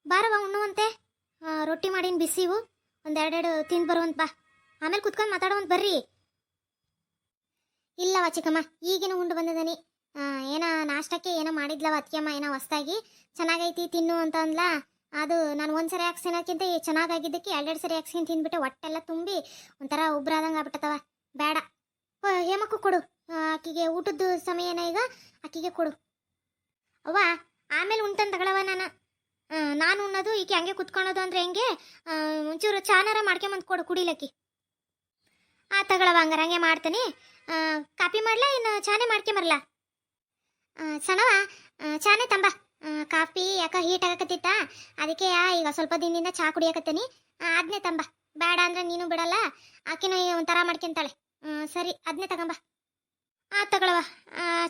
ಬಾರವ ಉಣ್ಣುವಂತೆ. ರೊಟ್ಟಿ ಮಾಡಿನ ಬಿಸಿವು ಒಂದೆರಡೆರಡು ತಿಂದು ಬರುವಂತ ಬಾ. ಆಮೇಲೆ ಕುತ್ಕೊಂಡು ಮಾತಾಡುವಂತ ಬರ್ರಿ. ಇಲ್ಲವ ಚಿಕ್ಕಮ್ಮ, ಈಗಿನ ಉಂಡು ಬಂದದನಿ. ಏನ ನಾಷ್ಟಕ್ಕೆ ಏನೋ ಮಾಡಿದ್ಲವ ಅತ್ತಿಯಮ್ಮ, ಏನೋ ಹೊಸ್ದಾಗಿ ಚೆನ್ನಾಗೈತಿ ತಿನ್ನು ಅಂತ ಅಂದ್ಲ. ಅದು ನಾನು ಒಂದ್ಸರಿ ಹಾಕ್ಸಿನಕ್ಕಿಂತ ಚೆನ್ನಾಗಾಗಿದ್ದಕ್ಕೆ ಎರಡೆರಡು ಸರಿ ಹಾಕ್ಸ್ಕೊಂಡು ತಿಂದ್ಬಿಟ್ಟೆ. ಹೊಟ್ಟೆಲ್ಲ ತುಂಬಿ ಒಂಥರ ಉಬ್ರಾದಂಗೆ ಆಗ್ಬಿಟ್ಟತವ. ಬೇಡ, ಹೇಮಕ್ಕೂ ಕೊಡು. ಆಕಿಗೆ ಊಟದ ಸಮಯನ ಈಗ, ಆಕಿಗೆ ಕೊಡು. ಅವ್ವ ಆಮೇಲೆ ಉಂಟನ್ ತಗೊಳವ. ನಾನು ಉಣ್ಣೋದು ಈಕೆ ಹಂಗೆ ಕುತ್ಕೊಳ್ಳೋದು ಅಂದ್ರೆ ಹೆಂಗೆ? ಒಂಚೂರು ಚಾನಾರ ಮಾಡ್ಕೊಂಬಂದು ಕೊಡು ಕುಡಿಲಕ್ಕಿ. ತಗೊಳವ, ಹಂಗಾರ ಹಂಗೆ ಮಾಡ್ತೀನಿ. ಕಾಪಿ ಮಾಡ್ಲಾ ಇನ್ನು ಚಾನೆ ಮಾಡ್ಕೊಂಬರಲ್ಲ? ಸಣ್ಣವ ಚಾನೆ ತಂಬ. ಕಾಫಿ ಯಾಕ ಹೀಟ್ ಆಗಕತ್ತಿತ್ತ, ಅದಕ್ಕೆ ಈಗ ಸ್ವಲ್ಪ ದಿನದಿಂದ ಚಾ ಕುಡಿಯಕತ್ತೀನಿ. ಅದನ್ನೇ ತಂಬ. ಬೇಡ ಅಂದ್ರೆ ನೀನು ಬಿಡಲ್ಲ, ಆಕಿನ ಒಂಥರ ಮಾಡ್ಕೊಂತಾಳೆ. ಸರಿ, ಅದನ್ನೇ ತಗೊಂಬ. ತಗೊಳವ,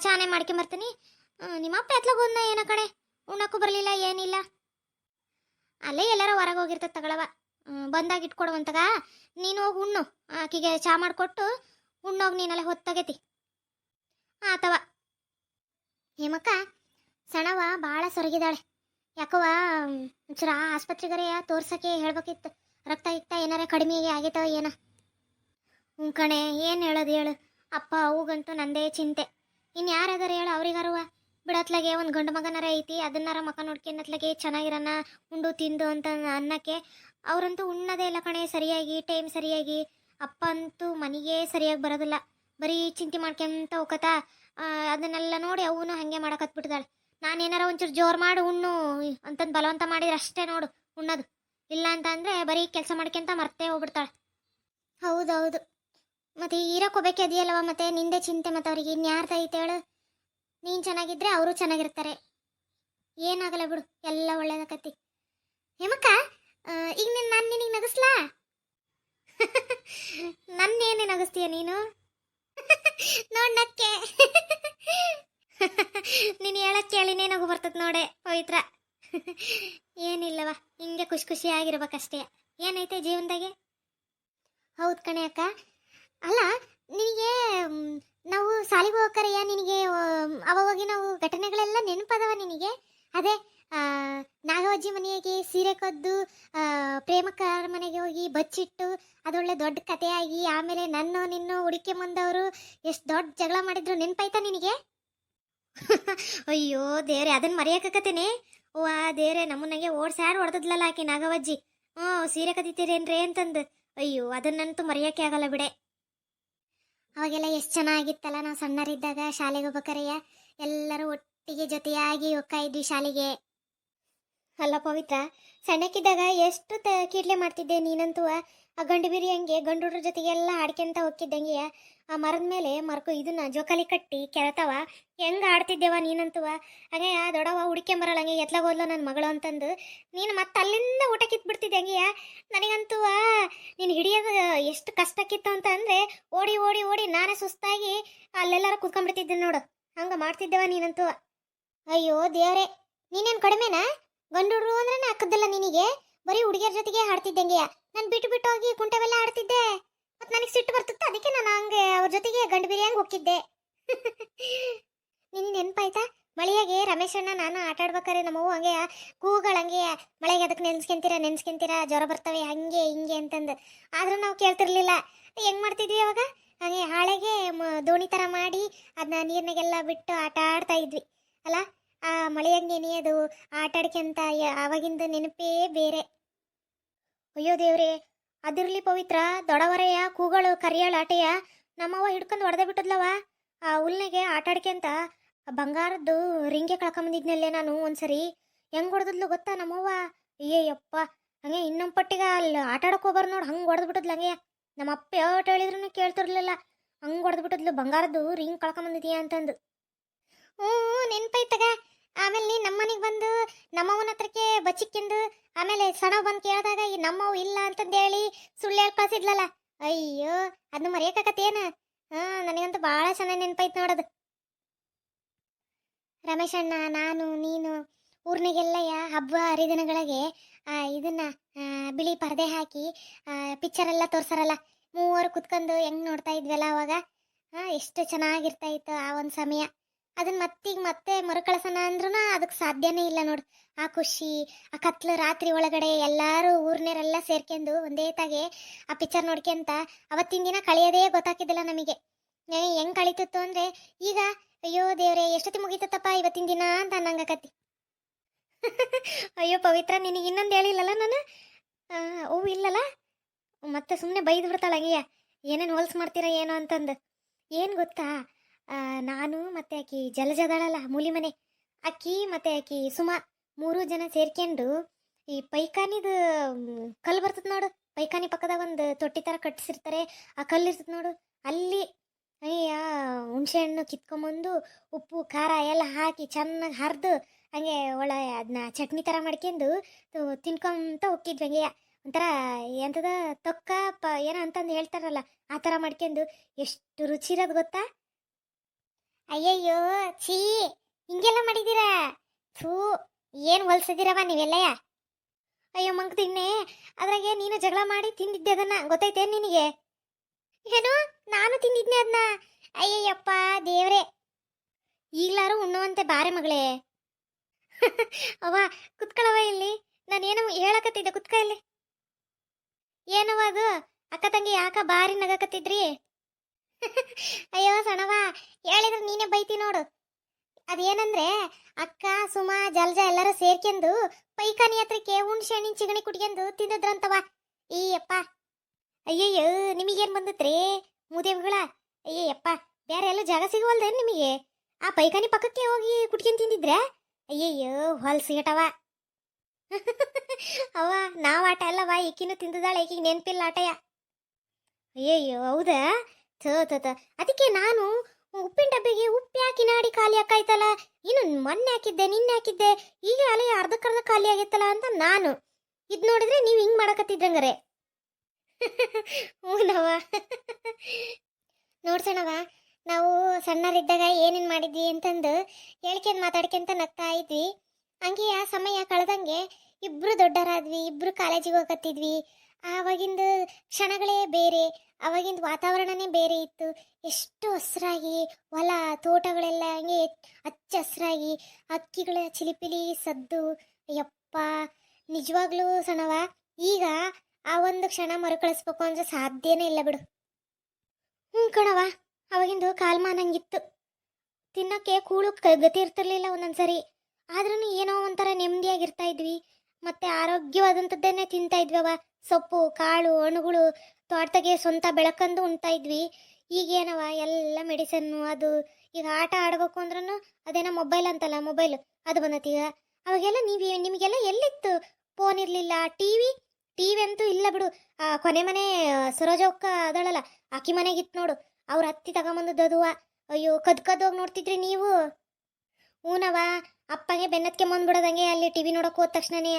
ಚಾನೆ ಮಾಡ್ಕೊಂಬರ್ತೀನಿ. ನಿಮ್ಮಪ್ಪ ಎತ್ಲಾಗ ಹೋದ್ನ ಏನೋ ಕಣೆ, ಉಣ್ಣಕ್ಕೂ ಬರಲಿಲ್ಲ ಏನಿಲ್ಲ. ಅಲ್ಲೇ ಎಲ್ಲಾರ ಹೊರಗೆ ಹೋಗಿರ್ತದೆ. ತಗೊಳವ, ಬಂದಾಗ ಇಟ್ಕೊಡುವಂತಗ. ನೀನು ಹೋಗಿ ಉಣ್ಣು. ಆಕಿಗೆ ಚಾ ಮಾಡಿಕೊಟ್ಟು ಉಣ್ಣೋಗಿ ನೀನಲ್ಲೇ ಹೊತ್ತಾಗೈತಿ. ಆತವ. ಹೇಮಕ್ಕ, ಸಣ್ಣವ ಭಾಳ ಸೊರಗಿದಾಳೆ. ಯಾಕವ ಒಂಚೂರ ಆಸ್ಪತ್ರೆಗರೆಯ ತೋರ್ಸಕ್ಕೆ ಹೇಳ್ಬೇಕಿತ್ತು. ರಕ್ತ ಗಿಕ್ತ ಏನಾರ ಕಡಿಮೆ ಆಗೈತವ ಏನ? ಹ್ಞೂ ಕಣೆ, ಏನು ಹೇಳೋದು ಹೇಳು. ಅಪ್ಪ ಅವಗಂತೂ ನಂದೇ ಚಿಂತೆ. ಇನ್ನು ಯಾರಾದಾರ ಹೇಳು ಅವ್ರಿಗಾರುವ. ಬಿಡತ್ಲಾಗೆ ಒಂದು ಗಂಡು ಮಗನಾರ ಐತಿ, ಅದನ್ನಾರ ಮಕ ನೋಡ್ಕೊಂಡತ್ಲಾಗೆ ಚೆನ್ನಾಗಿರನ್ನ ಉಂಡು ತಿಂದು ಅಂತ ಅನ್ನಕ್ಕೆ. ಅವರಂತೂ ಉಣ್ಣೋದೇ ಇಲ್ಲ ಕಣೆ ಸರಿಯಾಗಿ, ಟೈಮ್ ಸರಿಯಾಗಿ. ಅಪ್ಪ ಅಂತೂ ಮನೆಗೆ ಸರಿಯಾಗಿ ಬರೋದಿಲ್ಲ, ಬರೀ ಚಿಂತೆ ಮಾಡ್ಕೊಂತ ಹೋಗತ್ತ. ಅದನ್ನೆಲ್ಲ ನೋಡಿ ಅವನು ಹಾಗೆ ಮಾಡಕತ್ಬಿಟ್ಟಿದ್ದಾಳೆ. ನಾನೇನಾರ ಒಂಚೂರು ಜೋರು ಮಾಡಿ ಉಣ್ಣು ಅಂತಂದು ಬಲವಂತ ಮಾಡಿದ್ರೆ ಅಷ್ಟೇ ನೋಡು ಉಣ್ಣೋದು. ಇಲ್ಲ ಅಂತ ಅಂದರೆ ಬರೀ ಕೆಲಸ ಮಾಡ್ಕೊಂತ ಮರ್ತೇ ಹೋಗ್ಬಿಡ್ತಾಳೆ. ಹೌದೌದು, ಮತ್ತೆ ಇರೋಕೋಬೇಕೆ ಅದೆಯಲ್ಲವ. ಮತ್ತೆ ನಿಂದೆ ಚಿಂತೆ, ಮತ್ತೆ ಅವ್ರಿಗೆ ಇನ್ಯಾರ್ದೈತೆ ಹೇಳು? ನೀನು ಚೆನ್ನಾಗಿದ್ರೆ ಅವರು ಚೆನ್ನಾಗಿರ್ತಾರೆ. ಏನಾಗಲ್ಲ ಬಿಡು, ಎಲ್ಲ ಒಳ್ಳೇದಕ್ಕತ್ತಿ. ಹೇಮಕ್ಕ, ಈಗ ನಾನು ನಿನಗೆ ನಗಿಸ್ಲಾ? ನನ್ನೇನೇ ನಗಿಸ್ತೀಯ ನೀನು? ನೋಡ್ನಕ್ಕೆ ನೀನು ಹೇಳಕ್ ಕೇಳಿನೇ ನಗು ಬರ್ತದ ನೋಡೆ ಪವಿತ್ರ. ಏನಿಲ್ಲವ, ಹಿಂಗೆ ಖುಷಿ ಖುಷಿಯಾಗಿರ್ಬೇಕಷ್ಟೇ. ಏನೈತೆ ಜೀವನದಾಗೆ? ಹೌದು ಕಣೆ ಅಕ್ಕ. ಅಲ್ಲ, ನಿನಗೆ ನಾವು ಸಾಲಿಗೆ ಹೋಗ್ಕರೆಯ ನಿನಗೆ ಅವಾಗಿ ನಾವು ಘಟನೆಗಳೆಲ್ಲ ನೆನಪದವ ನಿನಗೆ? ಅದೇ ನಾಗವಜ್ಜಿ ಮನೆಗೆ ಸೀರೆ ಕದ್ದು ಪ್ರೇಮಕಾರ ಮನೆಗೆ ಹೋಗಿ ಬಚ್ಚಿಟ್ಟು ಅದೊಳ್ಳೆ ದೊಡ್ಡ ಕಥೆಯಾಗಿ ಆಮೇಲೆ ನನ್ನ ನಿನ್ನೋ ಹುಡುಕೆ ಮುಂದವರು ಎಷ್ಟು ದೊಡ್ಡ ಜಗಳ ಮಾಡಿದ್ರು ನೆನಪಾಯ್ತಾ ನಿನಗೆ? ಅಯ್ಯೋ ದೇವ್ರೆ, ಅದನ್ನ ಮರೆಯೋಕತ್ತೇನೆ. ಓ ದೇವ್ರೆ, ನಮ್ಮನೆಗೆ ಓಡ್ಸಾಡ್ ಹೊಡೆದದ್ಲಲ್ಲ ಆಕೆ ನಾಗವಜ್ಜಿ. ಸೀರೆ ಕದೀತೀರೇನ್ರಿ ಅಂತಂದು. ಅಯ್ಯೋ, ಅದನ್ನಂತೂ ಮರೆಯೋಕೆ ಆಗಲ್ಲ ಬಿಡೆ. ಅವಾಗೆಲ್ಲ ಎಷ್ಟು ಚೆನ್ನಾಗಿತ್ತಲ್ಲ, ನಾವು ಸಣ್ಣರಿದ್ದಾಗ ಶಾಲೆಗೆ ಹೋಗ್ಬೇಕಾರೆಯ ಎಲ್ಲರೂ ಒಟ್ಟಿಗೆ ಜೊತೆಯಾಗಿ ಹೋಗ್ತಾ ಇದ್ವಿ ಶಾಲೆಗೆ. ಅಲ್ಲ ಪವಿತ್ರ, ಸಣ್ಣಕ್ಕಿದ್ದಾಗ ಎಷ್ಟು ಕೀಡ್ಲೆ ಮಾಡ್ತಿದ್ದೆ ನೀನಂತೂ. ಆ ಗಂಡು ಬಿರಿ ಹಂಗೆ ಗಂಡು ಹುಡ್ರ ಜೊತೆಗೆಲ್ಲ ಆಡ್ಕೊಂತ ಹೋಗ್ತಿದ್ದಂಗೆ ಆ ಮರದ ಮೇಲೆ ಇದನ್ನ ಜೋಕಾಲಿ ಕಟ್ಟಿ ಕೆರತವ ಹೆಂಗೆ ಆಡ್ತಿದ್ದೇವ ನೀನಂತುವ. ಹಾಗೆ ದೊಡವ ಹುಡ್ಕೊಂಬರಲ್ಲ ಹಂಗೆ ಎತ್ಲಾಗೋದ್ಲು ನನ್ನ ಮಗಳು ಅಂತಂದು ನೀನು ಮತ್ತೆ ಅಲ್ಲಿಂದ ಊಟ ಕಿತ್ಬಿಡ್ತಿದ್ದೆ ಹಂಗೆಯ. ನನಗಂತೂ ನೀನು ಹಿಡಿಯೋದು ಎಷ್ಟು ಕಷ್ಟಕ್ಕಿತ್ತು ಅಂತ ಅಂದರೆ ಓಡಿ ಓಡಿ ಓಡಿ ನಾನೇ ಸುಸ್ತಾಗಿ ಅಲ್ಲೆಲ್ಲಾರ ಕೂತ್ಕೊಂಡ್ಬಿಡ್ತಿದ್ದೆ ನೋಡು. ಹಂಗೆ ಮಾಡ್ತಿದ್ದೇವ ನೀನಂತೂ. ಅಯ್ಯೋ ದೇವ್ರೆ, ನೀನೇನು ಕಡಿಮೆನಾ? ಗಂಡು ಹುಡ್ರು ಅಂದ್ರೆ ಹಾಕದ್ದಲ್ಲ ನಿನಗೆ, ಬರೀ ಹುಡುಗಿಯರ ಜೊತೆಗೆ ಆಡ್ತಿದ್ದಂಗೆಯ. ನಾನು ಬಿಟ್ಟು ಬಿಟ್ಟು ಹೋಗಿ ಕುಂಟವೆಲ್ಲ ಆಡ್ತಿದ್ದೆ. ಮತ್ತು ನನಗೆ ಸಿಟ್ಟು ಬರ್ತಿತ್ತು, ಅದಕ್ಕೆ ನಾನು ಹಂಗೆ ಅವ್ರ ಜೊತೆಗೆ ಗಂಡು ಬಿರಿಯಂಗೆ ಹೋಗಿದ್ದೆ. ನಿನ್ನ ನೆನಪಾಯ್ತಾ? ಮಳೆಯಾಗೆ ರಮೇಶಣ್ಣ ನಾನು ಆಟ ಆಡ್ಬೇಕಾರೆ ನಮ್ಮವು ಹಂಗೆ ಕೂಗಳಂಗೆ ಮಳೆಗೆ ಅದಕ್ಕೆ ನೆನ್ಸ್ಕೊಂತೀರಾ ಜ್ವರ ಬರ್ತವೆ ಹಂಗೆ ಹಿಂಗೆ ಅಂತಂದು. ಆದರೂ ನಾವು ಕೇಳ್ತಿರ್ಲಿಲ್ಲ. ಹೆಂಗೆ ಮಾಡ್ತಿದ್ವಿ ಅವಾಗ? ಹಾಗೆ ಹಾಳೆಗೆ ದೋಣಿ ಥರ ಮಾಡಿ ಅದನ್ನ ನೀರಿನಾಗೆಲ್ಲ ಬಿಟ್ಟು ಆಟ ಆಡ್ತಾ ಇದ್ವಿ ಅಲ್ಲ. ಆ ಮಳೆಯಂಗೆ ನೆನೆಯೋದು ಆಟ ಆಡ್ಕೊಂತ ಆವಾಗಿಂದ ನೆನಪೇ ಬೇರೆ. ಅಯ್ಯೋ ದೇವ್ರೆ, ಅದಿರ್ಲಿ ಪವಿತ್ರ, ದೊಡವರೆಯ ಕೂಗಳು ಕರಿಯಾಳ ಆಟೆಯ ನಮ್ಮವ್ವ ಹಿಡ್ಕೊಂಡು ಹೊಡೆದೇ ಬಿಟ್ಟದ್ಲವ. ಆ ಹುಲ್ನಾಗೆ ಆಟ ಆಡ್ಕೊಂತ ಬಂಗಾರದ್ದು ರಿಂಗೆ ಕಳ್ಕೊಂಬಂದಿದ್ನಲ್ಲೇ ನಾನು ಒಂದ್ಸರಿ. ಹೆಂಗೆ ಹೊಡೆದ್ಲು ಗೊತ್ತಾ ನಮ್ಮವ್ವ? ಅಯ್ಯಯ್ಯಪ್ಪ, ಹಂಗೆ ಇನ್ನೊಂದು ಪಟ್ಟಿಗೆ ಅಲ್ಲಿ ಆಟ ಆಡೋಕೆ ಹೋಗ್ಬಾರ್ದು ನೋಡಿ, ಹಂಗೆ ಹೊಡೆದ್ಬಿಟ್ಟದ್ಲು ಹಂಗೆ. ನಮ್ಮ ಅಪ್ಪ ಯಾವತ್ತು ಹೇಳಿದ್ರು ಕೇಳ್ತಿರ್ಲಿಲ್ಲ. ಹಂಗೆ ಹೊಡೆದ್ಬಿಟ್ಟದ್ಲು, ಬಂಗಾರದ್ದು ರಿಂಗ್ ಕಳ್ಕೊಂಬಂದಿದೀಯ ಅಂತಂದು. ಹ್ಞೂ ನೆನ್ಪೈತಗ. ಆಮೇಲೆ ನೀನು ನಮ್ಮನೆಗೆ ಬಂದು ನಮ್ಮವನ ಹತ್ರಕ್ಕೆ ಬಚ್ಚಿಕ್ಕಿಂದು ಆಮೇಲೆ ಸಣ್ಣ ಬಂದು ಕೇಳಿದಾಗ ಈ ನಮ್ಮವು ಇಲ್ಲ ಅಂತಂದೇಳಿ ಸುಳ್ಳು ಹೇಳಿ ಕಳ್ಸಿದ್ಲಲ್ಲ. ಅಯ್ಯೋ, ಅದನ್ನ ಮರೆಯೋಕ್ಕಾಗತ್ತೇನು? ನನಗಂತೂ ಭಾಳ ಚೆನ್ನಾಗಿ ನೆನಪೈತೆ ನೋಡೋದು. ರಮೇಶ್ ಅಣ್ಣ, ನಾನು, ನೀನು ಊರ್ನಾಗೆಲ್ಲ ಹಬ್ಬ ಹರಿದಿನಗಳಿಗೆ ಇದನ್ನ ಬಿಳಿ ಪರದೆ ಹಾಕಿ ಪಿಕ್ಚರೆಲ್ಲ ತೋರ್ಸಾರಲ್ಲ, ಮೂವರು ಕುತ್ಕೊಂಡು ಹೆಂಗೆ ನೋಡ್ತಾ ಇದ್ವಲ್ಲ ಅವಾಗ. ಎಷ್ಟು ಚೆನ್ನಾಗಿರ್ತಾ ಇತ್ತು ಆ ಒಂದು ಸಮಯ. ಅದನ್ನ ಮತ್ತೀಗ ಮತ್ತೆ ಮರುಕಳಿಸೋಣ ಅಂದ್ರೂ ಅದಕ್ಕೆ ಸಾಧ್ಯನೇ ಇಲ್ಲ ನೋಡು. ಆ ಖುಷಿ, ಆ ಕತ್ಲು ರಾತ್ರಿ ಒಳಗಡೆ ಎಲ್ಲಾರು ಊರ್ನೇರೆಲ್ಲ ಸೇರ್ಕೊಂಡು ಒಂದೇ ತಾಗೆ ಆ ಪಿಕ್ಚರ್ ನೋಡ್ಕೊಂತ ಅವತ್ತಿನ ದಿನ ಕಳೆಯೋದೇ ಗೊತ್ತಾಕಿದ್ದಿಲ್ಲ ನಮಗೆ. ಹೆಂಗ್ ಕಳೀತಿತ್ತು ಅಂದ್ರೆ ಈಗ ಅಯ್ಯೋ ದೇವ್ರೆ ಎಷ್ಟೊತ್ತಿ ಮುಗೀತತ್ತಪ್ಪ ಇವತ್ತಿನ ದಿನ ಅಂತ ಅನ್ನಂಗಕತಿ. ಅಯ್ಯೋ ಪವಿತ್ರ, ನಿನಗೆ ಇನ್ನೊಂದು ಹೇಳಿಲ್ಲಲ್ಲ ನಾನು. ಹೂ ಇಲ್ಲಲ್ಲ, ಮತ್ತೆ ಸುಮ್ಮನೆ ಬೈದು ಬಿಡ್ತಾಳ ಹಂಗೆಯ, ಏನೇನು ಹೋಲ್ಸ್ ಮಾಡ್ತೀರಾ ಏನೋ ಅಂತಂದು. ಏನು ಗೊತ್ತಾ, ನಾನು ಮತ್ತೆ ಆಕಿ ಜಲಜದಾಳಲ್ಲ ಮೂಲಿ ಮನೆ, ಅಕ್ಕಿ ಮತ್ತೆ ಆಕಿ ಸುಮಾ ಮೂರು ಜನ ಸೇರ್ಕೊಂಡು ಈ ಪೈಖಾನಿದು ಕಲ್ಲು ಬರ್ತದೆ ನೋಡು, ಪೈಖಾನಿ ಪಕ್ಕದಾಗ ಒಂದು ತೊಟ್ಟಿ ಥರ ಕಟ್ಟಿಸಿರ್ತಾರೆ, ಆ ಕಲ್ಲು ಇರ್ತದೆ ನೋಡು, ಅಲ್ಲಿ ಅಯ್ಯ ಹುಣಸೆ ಹಣ್ಣು ಕಿತ್ಕೊಂಬಂದು ಉಪ್ಪು ಖಾರ ಎಲ್ಲ ಹಾಕಿ ಚೆನ್ನಾಗಿ ಹರಿದು ಹಂಗೆ ಅದನ್ನ ಚಟ್ನಿ ಥರ ಮಾಡ್ಕೊಂಡು ತಿನ್ಕೊಂತ ಹೋಗಿದ್ವಿ. ಹಂಗೆಯ ಒಂಥರ ಎಂಥದ ತೊಕ್ಕ ಏನೋ ಅಂತಂದು ಹೇಳ್ತಾರಲ್ಲ, ಆ ಥರ ಮಾಡ್ಕೊಂಡು ಎಷ್ಟು ರುಚಿ ಇರೋದು ಗೊತ್ತಾ. ಅಯ್ಯಯ್ಯೋ ಛೀ, ಹಿಂಗೆಲ್ಲ ಮಾಡಿದ್ದೀರಾ? ಥೂ, ಏನು ಹೊಲ್ಸಿದ್ದೀರವ ನೀವೆಲ್ಲಯ್ಯ. ಅಯ್ಯೋ ಮಂಕ್ ತಿನ್ನೆ, ಅದ್ರಾಗೆ ನೀನು ಜಗಳ ಮಾಡಿ ತಿಂದಿದ್ದೆ ಅದನ್ನ, ಗೊತ್ತೈತೇನು ನಿನಗೆ? ಏನು ನಾನು ತಿಂದಿದ್ನೆ ಅದನ್ನ? ಅಯ್ಯಯ್ಯಪ್ಪ ದೇವ್ರೆ, ಈಗ್ಲಾರು ಉಣ್ಣುವಂತೆ ಬಾರೆ ಮಗಳೇ. ಅವ್ವ ಕುತ್ಕೊಳ್ಳವ ಇಲ್ಲಿ, ನಾನೇನು ಹೇಳಕತ್ತಿದ್ದೆ, ಕುತ್ಕ ಇಲ್ಲಿ. ಏನವ ಅದು ಅಕ್ಕ ತಂಗಿ ಯಾಕ ಬಾರಿ ನಗಕತ್ತಿದ್ರಿ? ಅಯ್ಯೋ ಸಣವ, ಹೇಳಿದ್ರೆ ನೀನೇ ಬೈತಿ ನೋಡು. ಅದೇನಂದ್ರೆ ಅಕ್ಕ ಸುಮಾ ಜಲ್ಜ ಎಲ್ಲರೂ ಸೇರ್ಕೊಂಡು ಪೈಖಾನಿ ಹತ್ರಕ್ಕೆ ಹುಣ್ಸೆ ಹಣ್ಣಿನ ಚಿಗಣಿ ಕುಟ್ಕೊಂಡು ತಿಂದದ್ರಂತವ. ಈ ಅಪ್ಪ, ಅಯ್ಯಯ್ಯೋ ನಿಮಗೇನು ಬಂದತ್ರಿ ಮೂದೇವಿಗಳ? ಅಯ್ಯಯ್ಯಪ್ಪ, ಬೇರೆ ಎಲ್ಲ ಜಾಗ ಸಿಗುವಲ್ದೇನು ನಿಮಗೆ? ಆ ಪೈಖಾನಿ ಪಕ್ಕಕ್ಕೆ ಹೋಗಿ ಕುಟ್ಕೊಂಡು ತಿಂದಿದ್ರೆ? ಅಯ್ಯಯ್ಯೋ ಹೊಲ್ಸಿಗಟವ. ಅವ ನಾವು ಆಟ ಅಲ್ಲವ, ಈಕಿನೂ ತಿಂದಿದ್ದಾಳೆ, ಈಕಿಗೆ ನೆನಪಿಲ್ಲ ಆಟಯ. ಅಯ್ಯಯ್ಯೋ ಹೌದಾ? ಅದಕ್ಕೆ ನಾನು ಉಪ್ಪಿನ ಡಬ್ಬಿಗೆ ಉಪ್ಪು ಹಾಕಿ ನಾಡಿ ಖಾಲಿ ಹಾಕಾಯ್ತಲ್ಲ, ಇನ್ನು ಮೊನ್ನೆ ಹಾಕಿದ್ದೆ ನಿನ್ನೆ ಹಾಕಿದ್ದೆ, ಈಗ ಅಲೆ ಅರ್ಧಕ್ಕರ್ಧ ಖಾಲಿ ಆಗೈತಲ್ಲ ಅಂತ ನಾನು. ಇದು ನೋಡಿದ್ರೆ ನೀವು ಹಿಂಗೆ ಮಾಡಕತ್ತಿದ್ರಂಗಾರೆ. ಹ್ಞೂನವ. ನೋಡ್ಸಣವ, ನಾವು ಸಣ್ಣರಿದ್ದಾಗ ಏನೇನು ಮಾಡಿದ್ವಿ ಅಂತಂದು ಹೇಳ್ಕೊಂಡು ಮಾತಾಡ್ಕೊಂತ ನಗ್ತಾ ಇದ್ವಿ. ಹಂಗೆ ಆ ಸಮಯ ಕಳೆದಂಗೆ ಇಬ್ರು ದೊಡ್ಡರಾದ್ವಿ, ಇಬ್ರು ಕಾಲೇಜಿಗೆ ಹೋಗತ್ತಿದ್ವಿ. ಆವಾಗಿಂದ ಕ್ಷಣಗಳೇ ಬೇರೆ, ಅವಾಗಿಂದ ವಾತಾವರಣನೇ ಬೇರೆ ಇತ್ತು. ಎಷ್ಟು ಹಸ್ರಾಗಿ ಹೊಲ ತೋಟಗಳೆಲ್ಲ ಹಂಗೆ ಹಚ್ಚ ಹಸ್ರಾಗಿ, ಹಕ್ಕಿಗಳ ಚಿಲಿಪಿಲಿ ಸದ್ದು. ಯಪ್ಪ ನಿಜವಾಗ್ಲೂ ಸಣವ, ಈಗ ಆ ಒಂದು ಕ್ಷಣ ಮರುಕಳಿಸ್ಬೇಕು ಅಂದ್ರೆ ಸಾಧ್ಯನೇ ಇಲ್ಲ ಬಿಡು. ಕಣವ, ಅವಾಗಿಂದು ಕಾಲ್ಮಾನ ಹಂಗಿತ್ತು. ತಿನ್ನೋಕ್ಕೆ ಕೂಳು ಗತಿ ಇರ್ತಿರ್ಲಿಲ್ಲ ಒಂದೊಂದ್ಸರಿ, ಆದ್ರೂ ಏನೋ ಒಂಥರ ನೆಮ್ಮದಿಯಾಗಿರ್ತಾ ಇದ್ವಿ. ಮತ್ತೆ ಆರೋಗ್ಯವಾದಂಥದ್ದನ್ನೇ ತಿಂತಾ ಇದ್ವವ, ಸೊಪ್ಪು ಕಾಳು ಹಣ್ಣುಗಳು ತೋಟದಾಗೆ ಸ್ವಂತ ಬೆಳಕಂದು ಉಣ್ತಾ ಇದ್ವಿ. ಈಗೇನವ ಎಲ್ಲ ಮೆಡಿಸನ್ನು ಅದು. ಈಗ ಆಟ ಆಡ್ಬೇಕು ಅಂದ್ರೂ ಅದೇನೋ ಮೊಬೈಲ್ ಅಂತಲ್ಲ, ಮೊಬೈಲ್ ಅದು ಬಂದತ್ತೀಗ. ಅವಾಗೆಲ್ಲ ನಿಮಗೆಲ್ಲ ಎಲ್ಲಿತ್ತು? ಫೋನ್ ಇರಲಿಲ್ಲ, ಟಿವಿ ಅಂತೂ ಇಲ್ಲ ಬಿಡು. ಕೊನೆ ಮನೆ ಸರೋಜಕ್ಕ ಅದಳಲ್ಲ, ಆಕಿ ಮನೆಗಿತ್ತು ನೋಡು, ಅವ್ರ ಹತ್ತಿ ತಗೊಂಬಂದದುವ. ಅಯ್ಯೋ ಕದ್ಕದೋಗಿ ನೋಡ್ತಿದ್ರಿ ನೀವು. ಹೂನವ, ಅಪ್ಪಗೆ ಬೆನ್ನತ್ಕೆ ಬಂದ್ಬಿಡೋದಂಗೆ ಅಲ್ಲಿ ಟಿವಿ ನೋಡೋಕೆ ಹೋದ ತಕ್ಷಣನೇ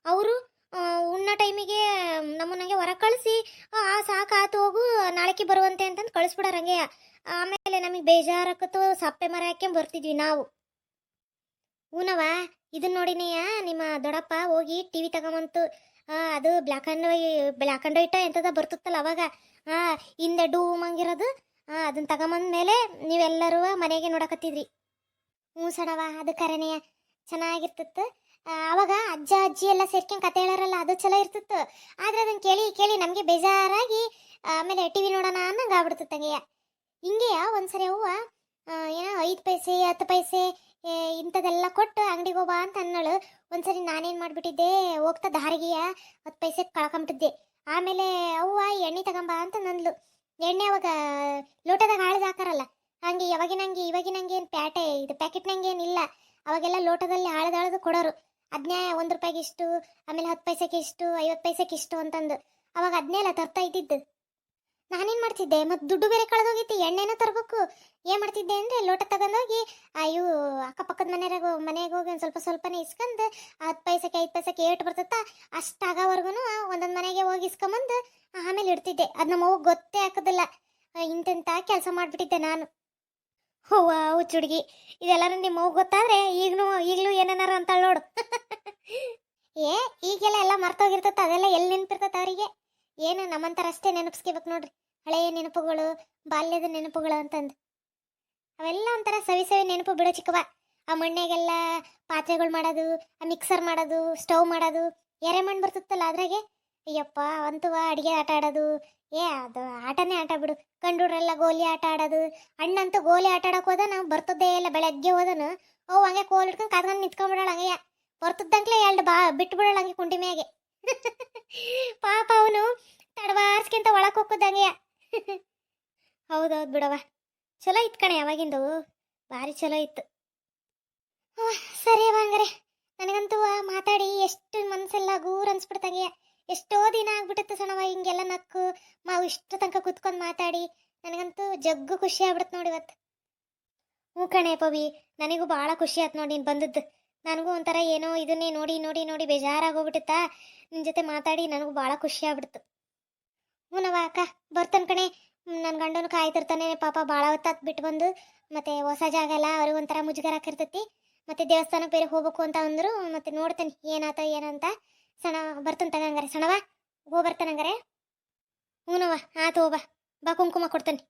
ಅವರು ಉಣ್ಣ ಟೈಮಿಗೆ ನಮ್ಮನ್ನಂಗೆ ಹೊರ ಕಳಿಸಿ ಸಾಕಾತು ಹೋಗು ನಾಳೆಗೆ ಬರುವಂತೆ ಅಂತಂದು ಕಳಿಸ್ಬಿಡಾರಂಗೆ. ಆಮೇಲೆ ನಮಗೆ ಬೇಜಾರಾಕತ್ತು, ಸಪ್ಪೆ ಮರ ಹಾಕ್ಯಂಡ್ ಬರ್ತಿದ್ವಿ ನಾವು. ಹೂನವ, ಇದನ್ನ ನೋಡಿನೇಯ ನಿಮ್ಮ ದೊಡ್ಡಪ್ಪ ಹೋಗಿ ಟಿವಿ ತಗೊಂಬಂತು. ಅದು ಬ್ಲ್ಯಾಕ್ ಆ್ಯಂಡ್ ವೈಟ್ ಎಂಥದ ಬರ್ತತ್ತಲ್ಲ ಅವಾಗ, ಹಿಂದೆ ಡೂಮ್ ಹಂಗಿರೋದು. ಅದನ್ನ ತಗೊಂಬಂದ ಮೇಲೆ ನೀವೆಲ್ಲರೂ ಮನೆಗೆ ನೋಡಕತ್ತಿದ್ರಿ. ಹ್ಞೂ ಸಣವ, ಅದು ಕರೆನೆಯ ಚೆನ್ನಾಗಿರ್ತಿತ್ತು. ಅವಾಗ ಅಜ್ಜ ಅಜ್ಜಿ ಎಲ್ಲ ಸೇರ್ಕೊಂಡು ಕತೆ ಹೇಳೋರಲ್ಲ, ಅದು ಚಲೋ ಇರ್ತಿತ್ತು. ಆದ್ರೆ ಅದನ್ನ ಕೇಳಿ ಕೇಳಿ ನಮಗೆ ಬೇಜಾರಾಗಿ ಆಮೇಲೆ ಟಿವಿ ನೋಡೋಣ ಅನ್ನಂಗೆ ಆಗ್ಬಿಡ್ತಿತ್ತಂಗೆಯ. ಹಿಂಗೆಯ ಒಂದ್ಸರಿ ಅವ್ವ ಏನೋ 5 ಪೈಸೆ 10 ಪೈಸೆ ಇಂಥದ್ದೆಲ್ಲ ಕೊಟ್ಟು ಅಂಗಡಿಗೆ ಹೋಗ್ಬಾ ಅಂತ ಅನ್ನೋಳು. ಒಂದ್ಸರಿ ನಾನೇನು ಮಾಡಿಬಿಟ್ಟಿದ್ದೆ, ಹೋಗ್ತಾ ದಾರಿಗೆಯ 10 ಪೈಸೆ ಕಳ್ಕೊಂಬಿಟ್ಟಿದ್ದೆ. ಆಮೇಲೆ ಅವ್ವ ಎಣ್ಣೆ ತಗೊಂಬಾ ಅಂತ ನಂದ್ಲು. ಎಣ್ಣೆ ಅವಾಗ ಲೋಟದಾಗ ಹಾಳ್ದು ಹಾಕಾರಲ್ಲ, ಹಂಗೆ ಯಾವಾಗಿನಂಗೆ ಇವಾಗಿನಂಗೆ ಏನು ಪ್ಯಾಕೆಟ್ನಂಗೆ ಏನಿಲ್ಲ. ಅವಾಗೆಲ್ಲ ಲೋಟದಲ್ಲಿ ಹಾಳ್ದು ಕೊಡೋರು. ಅದನ್ನೇ 1 ರೂಪಾಯಿಗೆ ಇಷ್ಟು, ಆಮೇಲೆ 10 ಪೈಸೆಗೆ ಇಷ್ಟು, 50 ಪೈಸೆಗೆ ಇಷ್ಟು ಅಂತಂದು. ಅವಾಗ ಅದನ್ನೆಲ್ಲ ತರ್ತಾ ಇದ್ದಿದ್ದು. ನಾನೇನು ಮಾಡ್ತಿದ್ದೆ, ಮತ್ತು ದುಡ್ಡು ಬೇರೆ ಕಳೆದೋಗಿತ್ತು, ಎಣ್ಣೆನೂ ತರಬೇಕು. ಏನು ಮಾಡ್ತಿದ್ದೆ ಅಂದರೆ ಲೋಟ ತಗೊಂಡೋಗಿ ಇವು ಅಕ್ಕಪಕ್ಕದ ಮನೆಗೆ ಹೋಗಿ ಒಂದು ಸ್ವಲ್ಪನೇ ಇಸ್ಕೊಂಡು 10 ಪೈಸೆಗೆ 5 ಪೈಸೆಗೆ ಏಟು ಬರ್ತತ್ತ ಅಷ್ಟಾಗೋವರೆಗೂ ಒಂದೊಂದು ಮನೆಗೆ ಹೋಗಿ ಇಸ್ಕೊಂಬಂದು ಆಮೇಲೆ ಇಡ್ತಿದ್ದೆ. ಅದು ನಮ್ಮ ಅವ್ವಗೆ ಗೊತ್ತೇ ಹಾಕೋದಿಲ್ಲ. ಇಂತೆಂಥ ಕೆಲಸ ಮಾಡಿಬಿಟ್ಟಿದ್ದೆ ನಾನು. ಹೂವ ಹುಚ್ಚುಡ್ಗಿ, ಇದೆಲ್ಲರೂ ನಿಮ್ಮ ಅವ್ವಗೆ ಗೊತ್ತಾದ್ರೆ ಈಗಲೂ ಏನೇನಾರು ಅಂತಾಳೆ ನೋಡು. ಈಗೆಲ್ಲ ಎಲ್ಲ ಮರ್ತೋಗಿರ್ತತ್ತ, ಅದೆಲ್ಲ ಎಲ್ಲಿ ನೆನಪಿರ್ತತ್ತ ಅವರಿಗೆ. ಏನು ನಮ್ಮಂತಾರ ಅಷ್ಟೇ ನೆನಪಿಸ್ಕೋಬೇಕು ನೋಡ್ರಿ, ಹಳೆಯ ನೆನಪುಗಳು, ಬಾಲ್ಯದ ನೆನಪುಗಳು ಅಂತಂದು. ಅವೆಲ್ಲ ಒಂಥರ ಸವಿ ಸವಿ ನೆನಪು ಬಿಡೋ ಚಿಕ್ಕವ. ಆ ಮಣ್ಣಾಗೆಲ್ಲ ಪಾತ್ರೆಗಳು ಮಾಡೋದು, ಆ ಮಿಕ್ಸರ್ ಮಾಡೋದು, ಸ್ಟವ್ ಮಾಡೋದು, ಎರೆಮಣ್ಣು ಬರ್ತಿತ್ತಲ್ಲ ಅದ್ರಾಗೆ. ಅಯ್ಯಪ್ಪ ಅಂತವ ಅಡಿಗೆ ಆಟ ಆಡೋದು. ಅದು ಆಟನೇ ಆಟ ಬಿಡು. ಕಂಡುಡ್ರೆಲ್ಲ ಗೋಲಿ ಆಟ ಆಡೋದು. ಅಣ್ಣಂತೂ ಗೋಲಿ ಆಟ ಆಡಕ್ ಹೋದ ನಾವು ಬರ್ತದ್ದೇ ಇಲ್ಲ. ಬೆಳಗ್ಗೆ ಹೋದನು ಅವು ಹಂಗೆ ಕೋಲ್ ಹಿಡ್ಕೊಂಡು ಕಾದ್ಕೊಂಡು ನಿಂತ್ಕೊಂಡ್ಬಿಡೋಳ ಹಂಗೆ. ಬರ್ತದಂಕ್ಲೆ ಎರಡು ಬಿಟ್ಟು ಬಿಡೋಳ ಹಂಗೆ ಕುಂಟಿ ಮ್ಯಾಗೆ. ಪಾಪ ಅವನು ತಡವಾರ್ಸ್ಕಿಂತ ಒಳಕ್ ಹೋಗ್ದಂಗೆ. ಹೌದೌದು ಬಿಡವ. ಚಲೋ ಇತ್ತು ಕಣೆ ಅವಾಗಿಂದು, ಭಾರಿ ಚಲೋ ಇತ್ತು. ಸರಿ ಹಂಗಾರೆ. ನನಗಂತೂ ಮಾತಾಡಿ ಎಷ್ಟು ಮನಸ್ಸೆಲ್ಲ ಗೂರ್ ಅನ್ಸ್ಬಿಡ್ತಂಗೆ. ಎಷ್ಟೋ ದಿನ ಆಗ್ಬಿಟ್ಟಿತ್ತು ಸಣ್ಣವ ಹಿಂಗೆಲ್ಲ ನಕ್ಕು ಮಾವು ಇಷ್ಟು ತನಕ ಕುತ್ಕೊಂಡು ಮಾತಾಡಿ. ನನಗಂತೂ ಜಗ್ಗು ಖುಷಿ ಆಗ್ಬಿಡುತ್ತೆ ನೋಡಿ ಇವತ್ತು. ಹ್ಞೂ ಕಣೆ ಪವಿ, ನನಗೂ ಭಾಳ ಖುಷಿ ಆಯ್ತು ನೋಡಿ ನೀನು ಬಂದದ್ದು. ನನಗೂ ಒಂಥರ ಏನೋ ಇದನ್ನೇ ನೋಡಿ ನೋಡಿ ನೋಡಿ ಬೇಜಾರಾಗೋಗ್ಬಿಟ್ಟಿತ್ತಾ. ನಿನ್ನ ಜೊತೆ ಮಾತಾಡಿ ನನಗೂ ಭಾಳ ಖುಷಿ ಆಗ್ಬಿಡ್ತು. ಹ್ಞೂನವ ಅಕ್ಕ, ಬರ್ತೇನೆ ಕಣೆ. ನನ್ನ ಗಂಡನು ಕಾಯ್ತಿರ್ತಾನೆ ಪಾಪ. ಭಾಳ ಹೊತ್ತಾತ್ ಬಿಟ್ಟು ಬಂದು. ಮತ್ತೆ ಹೊಸ ಜಾಗ ಎಲ್ಲ ಅವ್ರಿಗೆ ಒಂಥರ ಮುಜುಗರ ಹಾಕಿರ್ತೈತಿ. ಮತ್ತೆ ದೇವಸ್ಥಾನಕ್ಕೆ ಬೇರೆ ಹೋಗ್ಬೇಕು ಅಂತ ಅಂದರು. ಮತ್ತೆ ನೋಡ್ತೇನೆ ಏನಾತ ಏನಂತ. ಸಣ್ಣ ಬರ್ತೇನೆ ತಗಂಗಾರೆ ಸಣ್ಣವ. ಬರ್ತಾನಂಗಾರೆ. ಹ್ಞೂನವ ಆತು ಹೋಗ ಬಾ, ಕುಂಕುಮ ಕೊಡ್ತೇನೆ.